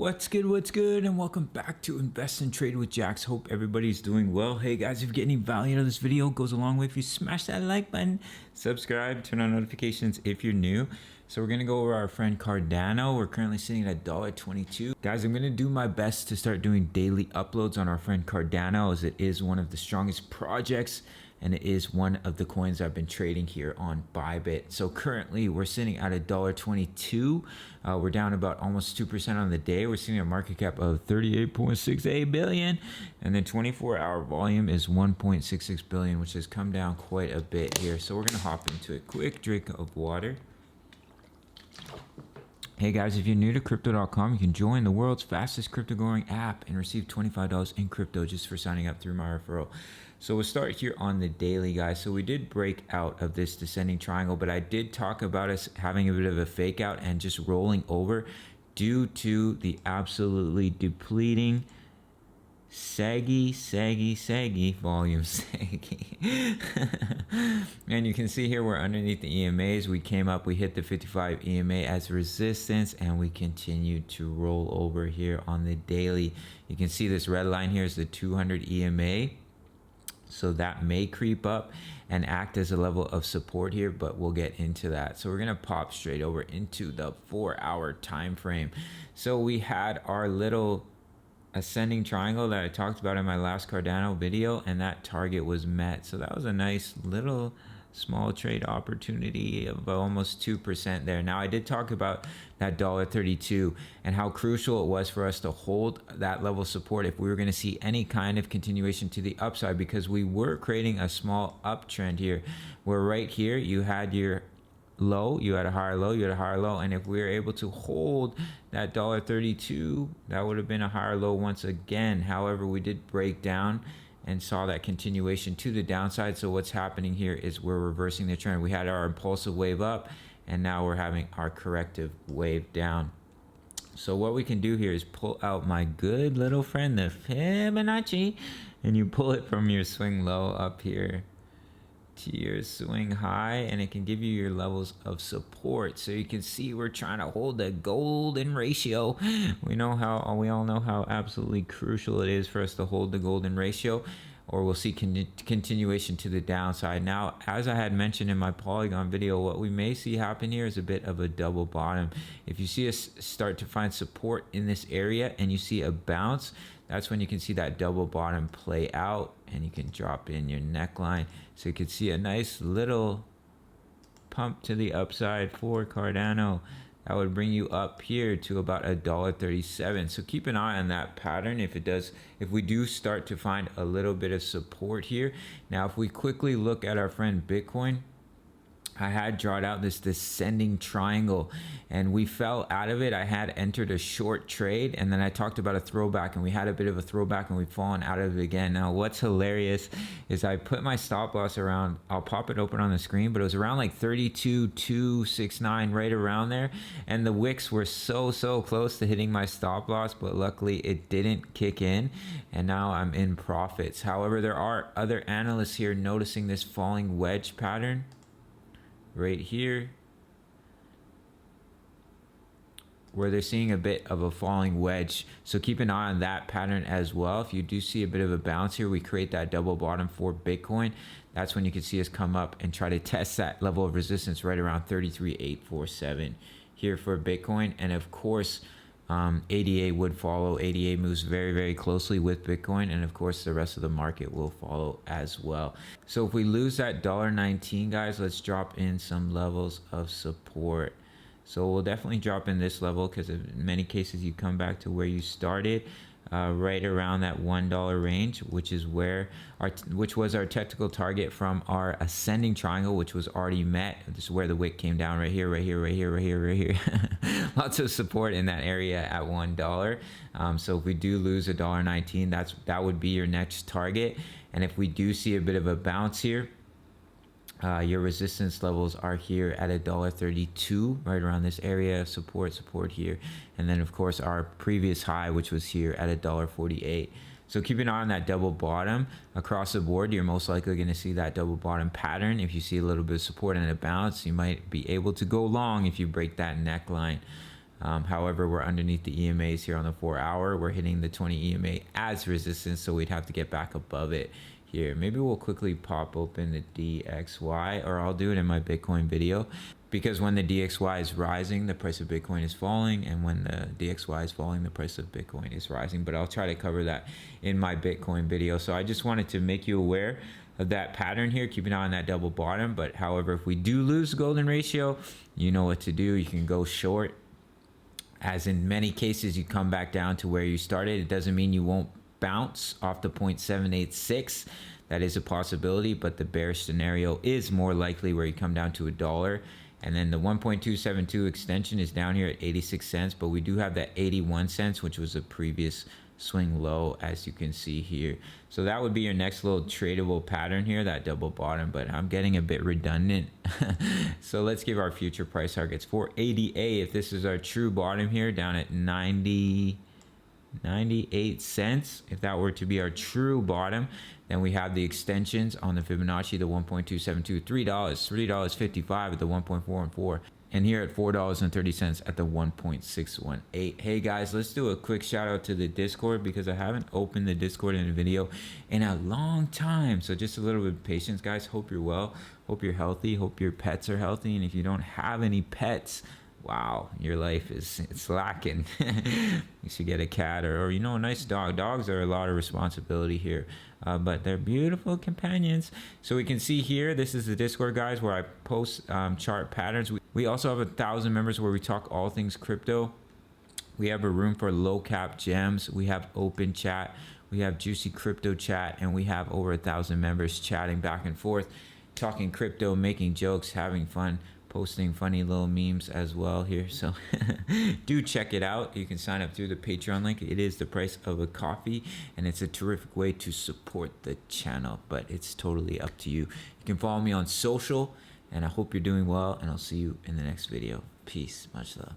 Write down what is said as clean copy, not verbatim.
What's good, and welcome back to Invest and Trade with Jax. Hope everybody's doing well. Hey guys, if you get any value out of this video, it goes a long way if you smash that like button, subscribe, turn on notifications if you're new. So we're gonna go over our friend Cardano. We're currently sitting at $1.22. Guys, I'm gonna do my best to start doing daily uploads on our friend Cardano, as it is one of the strongest projects and it is one of the coins I've been trading here on Bybit. So currently we're sitting at $1.22. We're down about almost 2% on the day. We're seeing a market cap of 38.68 billion, and then 24-hour volume is 1.66 billion, which has come down quite a bit here. So we're gonna hop into a quick drink of water. Hey guys, if you're new to crypto.com, you can join the world's fastest crypto growing app and receive $25 in crypto just for signing up through my referral. So we'll start here on the daily, guys. So we did break out of this descending triangle, but I did talk about us having a bit of a fake out and just rolling over due to the absolutely depleting saggy volume saggy. And you can see here we're underneath the EMAs. We came up, we hit the 55 EMA as resistance, and we continued to roll over here on the daily. You can see this red line here is the 200 EMA. So that may creep up and act as a level of support here, but we'll get into that. So we're gonna pop straight over into the 4-hour time frame. So we had our little ascending triangle that I talked about in my last Cardano video, and that target was met. So that was a nice little small trade opportunity of almost 2% there. Now I did talk about that $1.32 and how crucial it was for us to hold that level of support if we were going to see any kind of continuation to the upside, because we were creating a small uptrend here where right here you had your low, you had a higher low, you had a higher low, and if we were able to hold that $1.32, that would have been a higher low once again. However, we did break down and saw that continuation to the downside. So what's happening here is we're reversing the trend. We had our impulsive wave up, and now we're having our corrective wave down. So what we can do here is pull out my good little friend, the Fibonacci, and you pull it from your swing low up here to your swing high, and it can give you your levels of support. So you can see we're trying to hold the golden ratio. We all know how absolutely crucial it is for us to hold the golden ratio, or we'll see continuation to the downside. Now, as I had mentioned in my polygon video, what we may see happen here is a bit of a double bottom. If you see us start to find support in this area and you see a bounce, that's when you can see that double bottom play out, and you can drop in your neckline. So you can see a nice little pump to the upside for Cardano. That would bring you up here to about $1.37. So keep an eye on that pattern if we do start to find a little bit of support here. Now, if we quickly look at our friend Bitcoin, I had drawn out this descending triangle and we fell out of it. I had entered a short trade, and then I talked about a throwback, and we had a bit of a throwback and we've fallen out of it again. Now what's hilarious is I put my stop loss around, I'll pop it open on the screen, but it was around like 32,269, right around there, and the wicks were so close to hitting my stop loss, but luckily it didn't kick in, and now I'm in profits. However, there are other analysts here noticing this falling wedge pattern right here, where they're seeing a bit of a falling wedge. So keep an eye on that pattern as well. If you do see a bit of a bounce here, we create that double bottom for Bitcoin. That's when you can see us come up and try to test that level of resistance right around 33,847 here for Bitcoin. And of course, ADA would follow. ADA moves very closely with Bitcoin, and of course the rest of the market will follow as well. So if we lose that $1.19, guys, let's drop in some levels of support. So we'll definitely drop in this level, because in many cases you come back to where you started, right around that $1 range, which was our technical target from our ascending triangle, which was already met. This is where the wick came down, right here. Lots of support in that area at $1. So if we do lose $1.19, that would be your next target. And if we do see a bit of a bounce here, your resistance levels are here at $1.32, right around this area of support here, and then of course our previous high, which was here at $1.48. So keep an eye on that double bottom across the board. You're most likely going to see that double bottom pattern. If you see a little bit of support and a bounce, you might be able to go long if you break that neckline. However, we're underneath the EMAs here on the 4-hour. We're hitting the 20 EMA as resistance, so we'd have to get back above it here. Maybe we'll quickly pop open the DXY, or I'll do it in my Bitcoin video, because when the DXY is rising, the price of Bitcoin is falling, and when the DXY is falling, the price of Bitcoin is rising. But I'll try to cover that in my Bitcoin video. So I just wanted to make you aware of that pattern here. Keep an eye on that double bottom. But however, if we do lose the golden ratio, you know what to do. You can go short. As in many cases, you come back down to where you started. It doesn't mean you won't bounce off the 0.786. That is a possibility, but the bearish scenario is more likely where you come down to $1. And then the 1.272 extension is down here at 86 cents, but we do have that 81 cents, which was a previous swing low, as you can see here. So that would be your next little tradable pattern here, that double bottom, but I'm getting a bit redundant. So let's give our future price targets for ADA. If this is our true bottom here, down at 98 cents, if that were to be our true bottom, then we have the extensions on the Fibonacci, the 1.272, $3.55 at the 1.414, and here at $4.30 at the 1.618. Hey guys, let's do a quick shout out to the Discord, because I haven't opened the Discord in a video in a long time. So just a little bit of patience, guys. Hope you're well, hope you're healthy, hope your pets are healthy. And if you don't have any pets, wow, your life it's lacking. You should get a cat or you know, a nice dog. Dogs are a lot of responsibility here, but they're beautiful companions. So we can see here, this is the Discord, guys, where I post chart patterns. We also have 1,000 members where we talk all things crypto. We have a room for low cap gems. We have open chat. We have juicy crypto chat, and we have over 1,000 members chatting back and forth, talking crypto, making jokes, having fun, posting funny little memes as well here. So do check it out. You can sign up through the Patreon link. It is the price of a coffee, and it's a terrific way to support the channel, but it's totally up to you. You can follow me on social, and I hope you're doing well, and I'll see you in the next video. Peace. Much love.